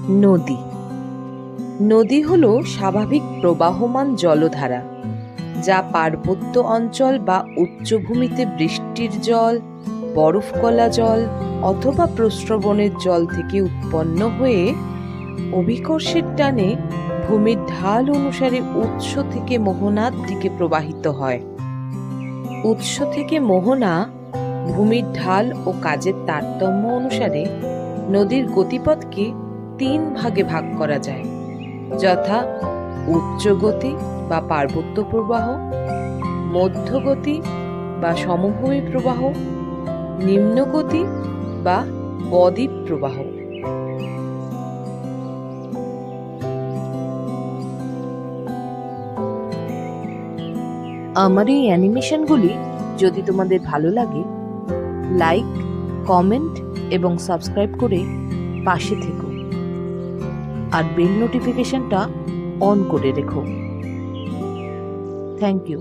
নদী। নদী হলো স্বাভাবিক প্রবাহমান জলধারা, যা পার্বত্য অঞ্চল বা উচ্চভূমিতে বৃষ্টির জল, বরফ গলা জল অথবা প্রস্রবণের জল থেকে উৎপন্ন হয়ে অভিকর্ষের টানে ভূমির ঢাল অনুসারে উৎস থেকে মোহনার দিকে প্রবাহিত হয়। উৎস থেকে মোহনা, ভূমির ঢাল ও কাজের তারতম্য অনুসারে নদীর গতিপথকে 3 ভাগে ভাগ করা যায়, যথা উচ্চগতি বা পার্বত্য প্রবাহ, মধ্যগতি বা সমভূমি প্রবাহ, নিম্নগতি বা বদ্বীপ প্রবাহ। আমার এই অ্যানিমেশনগুলি যদি তোমাদের ভালো লাগে, লাইক, কমেন্ট এবং সাবস্ক্রাইব করে পাশে থেকো, আর বেল নোটিফিকেশনটা অন করে রেখো। Thank you.